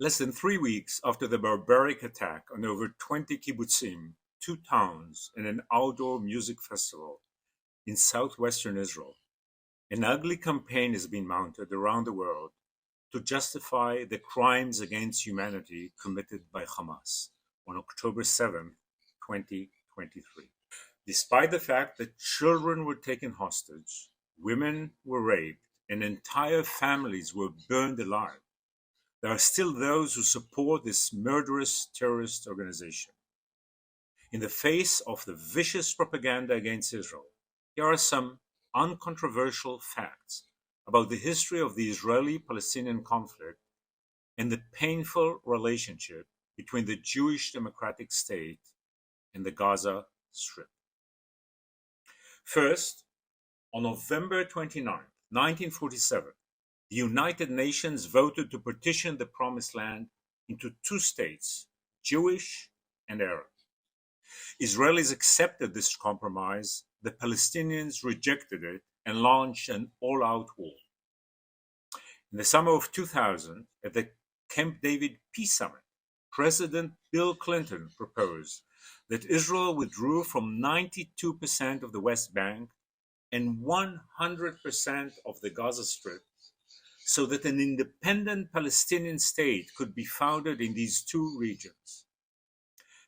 Less than 3 weeks after the barbaric attack on over 20 kibbutzim, two towns, and an outdoor music festival in southwestern Israel, an ugly campaign has been mounted around the world to justify the crimes against humanity committed by Hamas on October 7, 2023. Despite the fact that children were taken hostage, women were raped, and entire families were burned alive, there are still those who support this murderous terrorist organization. In the face of the vicious propaganda against Israel, here are some uncontroversial facts about the history of the Israeli-Palestinian conflict and the painful relationship between the Jewish Democratic State and the Gaza Strip. First, on November 29, 1947, the United Nations voted to partition the Promised Land into two states, Jewish and Arab. Israelis accepted this compromise, the Palestinians rejected it, and launched an all-out war. In the summer of 2000, at the Camp David Peace Summit, President Bill Clinton proposed that Israel withdrew from 92% of the West Bank and 100% of the Gaza Strip so that an independent Palestinian state could be founded in these two regions.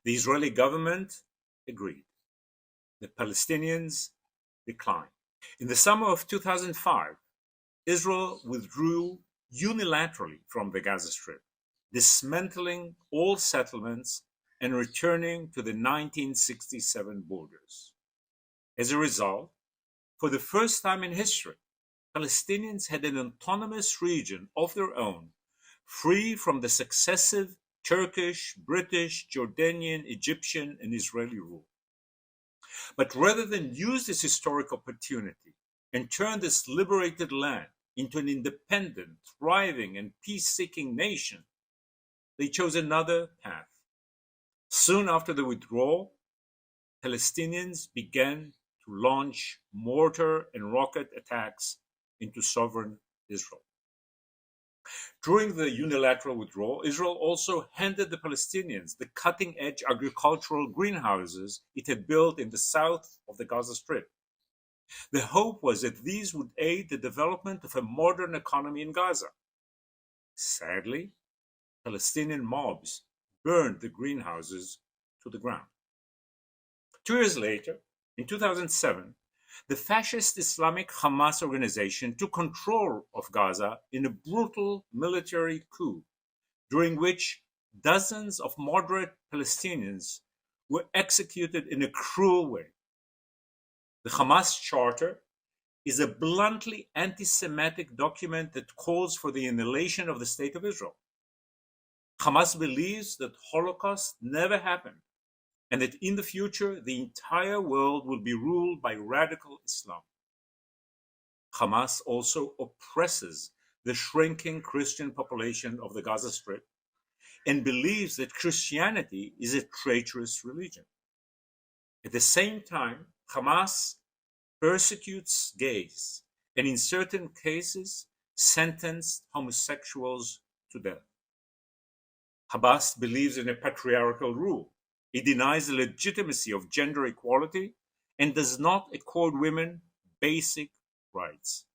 The Israeli government agreed. The Palestinians declined. In the summer of 2005, Israel withdrew unilaterally from the Gaza Strip, dismantling all settlements and returning to the 1967 borders. As a result, for the first time in history, Palestinians had an autonomous region of their own, free from the successive Turkish, British, Jordanian, Egyptian, and Israeli rule. But rather than use this historic opportunity and turn this liberated land into an independent, thriving, and peace-seeking nation, they chose another path. Soon after the withdrawal, Palestinians began to launch mortar and rocket attacks into sovereign Israel. During the unilateral withdrawal, Israel also handed the Palestinians the cutting-edge agricultural greenhouses it had built in the south of the Gaza Strip. The hope was that these would aid the development of a modern economy in Gaza. Sadly, Palestinian mobs burned the greenhouses to the ground. 2 years later, in 2007, the fascist Islamic Hamas organization took control of Gaza in a brutal military coup, during which dozens of moderate Palestinians were executed in a cruel way. The Hamas Charter is a bluntly anti-Semitic document that calls for the annihilation of the State of Israel. Hamas believes that Holocaust never happened, and that in the future the entire world will be ruled by radical Islam. Hamas also oppresses the shrinking Christian population of the Gaza Strip and believes that Christianity is a traitorous religion. At the same time, Hamas persecutes gays and in certain cases sentenced homosexuals to death. Hamas believes in a patriarchal rule. It denies the legitimacy of gender equality and does not accord women basic rights.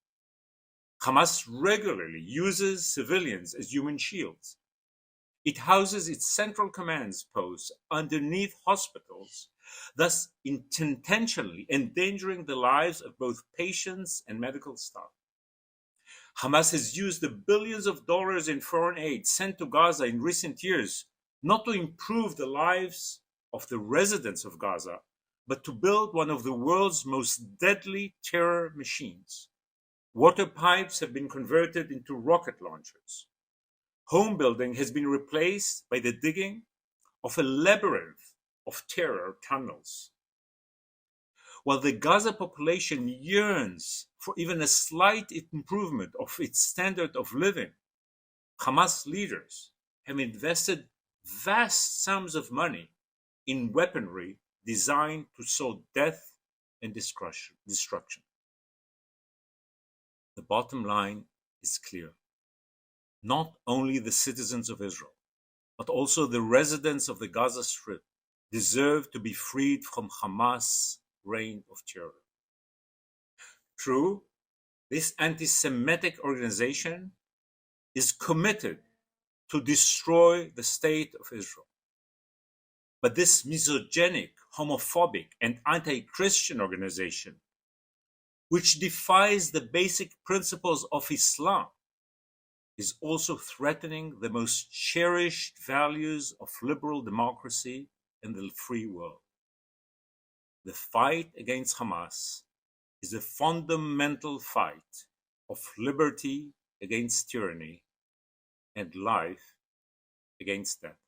Hamas regularly uses civilians as human shields. It houses its central command posts underneath hospitals, thus intentionally endangering the lives of both patients and medical staff. Hamas has used the billions of dollars in foreign aid sent to Gaza in recent years not to improve the lives of the residents of Gaza, but to build one of the world's most deadly terror machines. Water pipes have been converted into rocket launchers. Home building has been replaced by the digging of a labyrinth of terror tunnels. While the Gaza population yearns for even a slight improvement of its standard of living, Hamas leaders have invested vast sums of money in weaponry designed to sow death and destruction. The bottom line is clear. not only the citizens of Israel, but also the residents of the Gaza Strip deserve to be freed from Hamas' reign of terror. True, this anti-Semitic organization is committed to destroy the state of Israel. But this misogynic, homophobic, and anti-Christian organization, which defies the basic principles of Islam, is also threatening the most cherished values of liberal democracy and the free world. The fight against Hamas is a fundamental fight of liberty against tyranny and life against death.